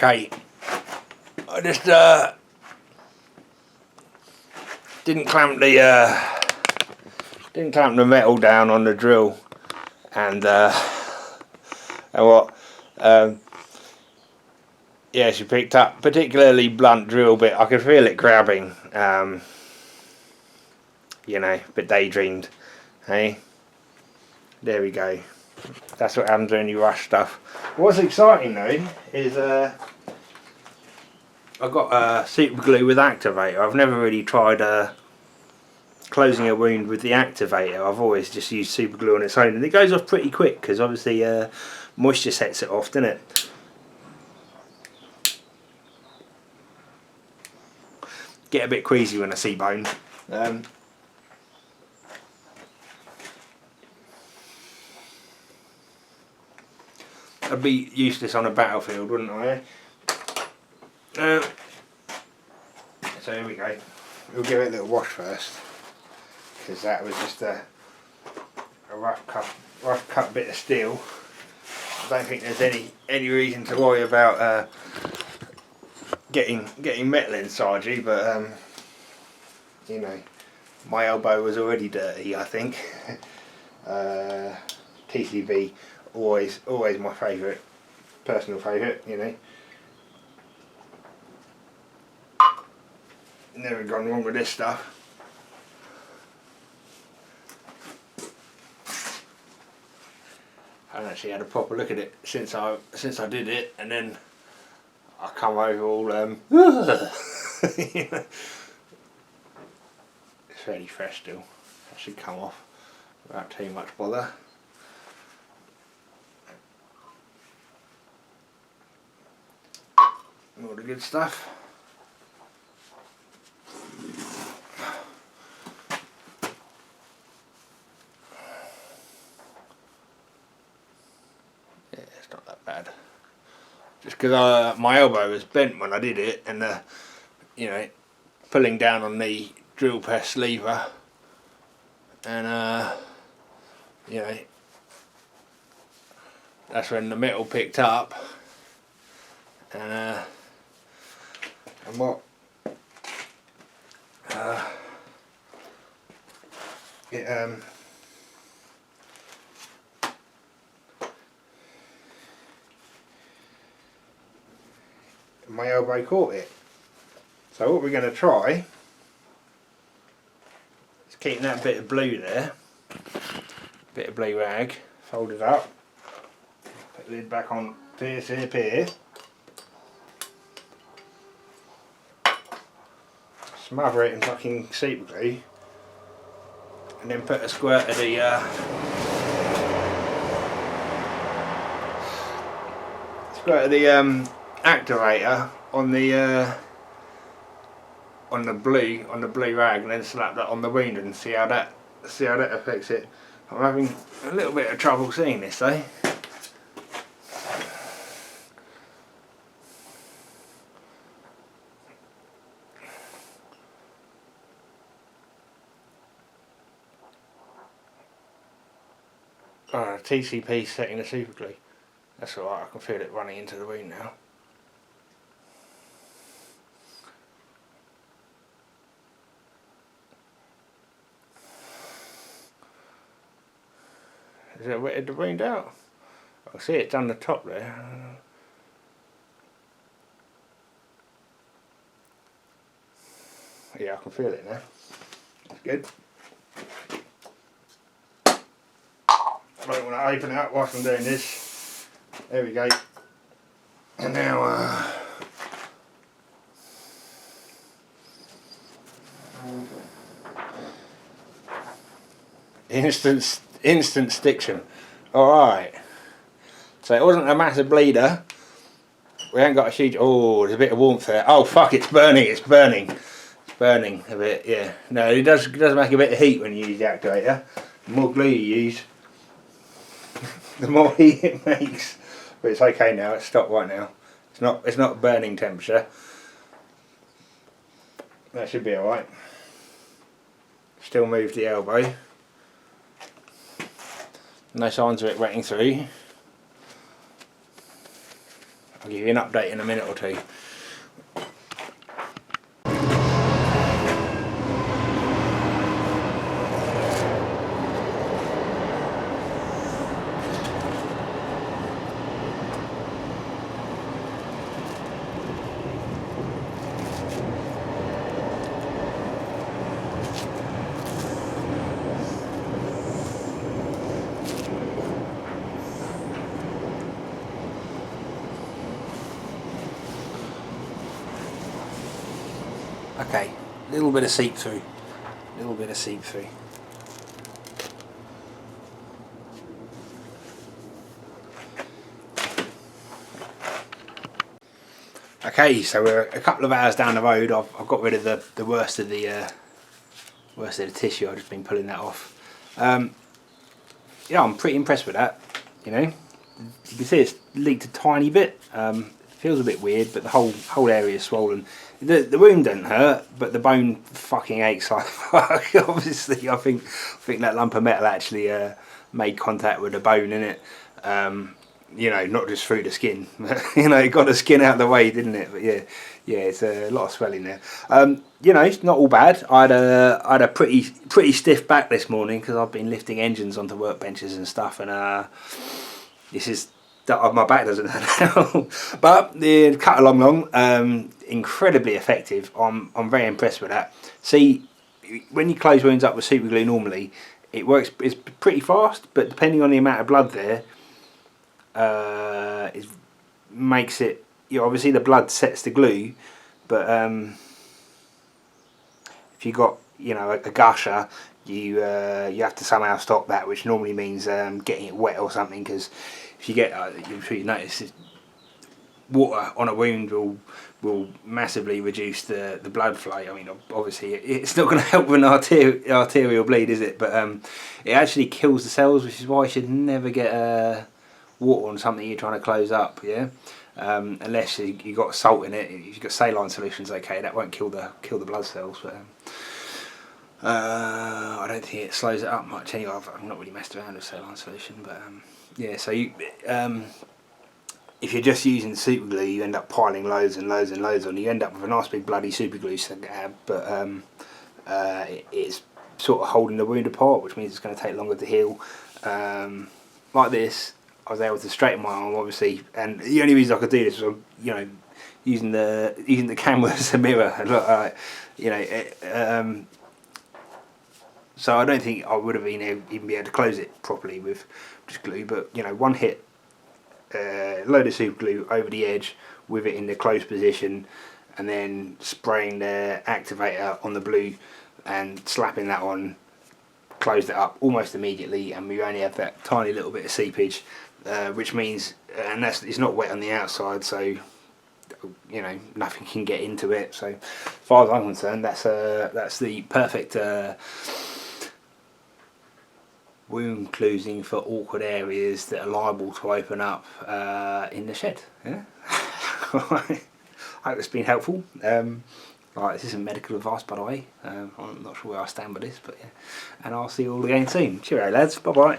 Okay, I just didn't clamp the metal down on the drill, and what yeah, she picked up particularly blunt drill bit. I could feel it grabbing. You know, but daydreamed. Hey, there we go. That's what happens when you rush stuff. What's exciting though is I've got super glue with activator. I've never really tried closing a wound with the activator. I've always just used super glue on its own, and it goes off pretty quick because obviously moisture sets it off, doesn't it? Get a bit queasy when I see bone. I'd be useless on a battlefield, wouldn't I? So here we go. We'll give it a little wash first, because that was just a rough cut bit of steel. I don't think there's any reason to worry about getting metal inside you, but you know, my elbow was already dirty, I think. TCB, always my favourite, personal favourite, you know. Never gone wrong with this stuff. I haven't actually had a proper look at it since I did it, and then I come over all you know. It's fairly fresh still. That should come off without too much bother. All the good stuff. Yeah, it's not that bad. Just because my elbow was bent when I did it, and you know, pulling down on the drill press lever, and you know, that's when the metal picked up, and what my elbow caught it. So what we're going to try is keeping that bit of blue there, bit of blue rag, fold it up, put the lid back on, pierce here, smother it in fucking super glue, and then put a squirt of the activator on the blue rag, and then slap that on the wound and see how that affects it. I'm having a little bit of trouble seeing this though. TCP setting the super glue. That's alright, I can feel it running into the wound now. Is it wetted the wound out? I can see it down the top there. Yeah, I can feel it now. That's good. I don't want to open it up whilst I'm doing this. There we go. And now instant stiction. Alright. So it wasn't a massive bleeder. We haven't got a huge... Oh, there's a bit of warmth there. Oh fuck, it's burning. It's burning a bit, yeah. No, it does make a bit of heat when you use the activator. The more glue you use, the more heat it makes. But it's okay now, it's stopped right now. It's not burning temperature. That should be alright. Still move the elbow. No signs of it wetting through. I'll give you an update in a minute or two. Okay, a little bit of seep through. Okay, so we're a couple of hours down the road. I've got rid of the worst of the tissue. I've just been pulling that off. Yeah, I'm pretty impressed with that. You know, you can see it's leaked a tiny bit. Feels a bit weird, but the whole area is swollen. The wound doesn't hurt, but the bone fucking aches like fuck. Obviously, I think that lump of metal actually made contact with the bone in it. You know, not just through the skin. You know, it got the skin out of the way, didn't it? But yeah, it's a lot of swelling there. You know, it's not all bad. I had a pretty stiff back this morning because I've been lifting engines onto workbenches and stuff, and this is my back doesn't hurt now. But cut along long, incredibly effective. I'm very impressed with that. See, when you close wounds up with super glue normally, it works. It's pretty fast, but depending on the amount of blood there. It makes it, you know, obviously the blood sets the glue, but if you got, you know, a gusher, you have to somehow stop that, which normally means getting it wet or something, because if you get, I'm sure you notice, water on a wound will massively reduce the blood flow. I mean, obviously it's not going to help with an arterial bleed, is it? But it actually kills the cells, which is why you should never get water on something you're trying to close up, yeah. Unless you got salt in it. If you've got saline solutions, okay, that won't kill the blood cells. But I don't think it slows it up much anyway. I've not really messed around with saline solution, but yeah. So you, if you're just using super glue, you end up piling loads and loads and loads on. You end up with a nice big bloody super glue scab, but it's sort of holding the wound apart, which means it's going to take longer to heal. Like this, I was able to straighten my arm, obviously, and the only reason I could do this was, you know, using the camera as a mirror. Look, you know, so I don't think I would have even be able to close it properly with just glue. But you know, one hit, load of super glue over the edge with it in the closed position, and then spraying the activator on the blue and slapping that on. Closed it up almost immediately, and we only have that tiny little bit of seepage, which means, and it's not wet on the outside, so you know nothing can get into it. So, as far as I'm concerned, that's the perfect wound closing for awkward areas that are liable to open up in the shed. Yeah. I hope it's been helpful. Right, this isn't medical advice, by the way. I'm not sure where I stand with this, but yeah. And I'll see you all again soon. Cheerio, lads. Bye bye.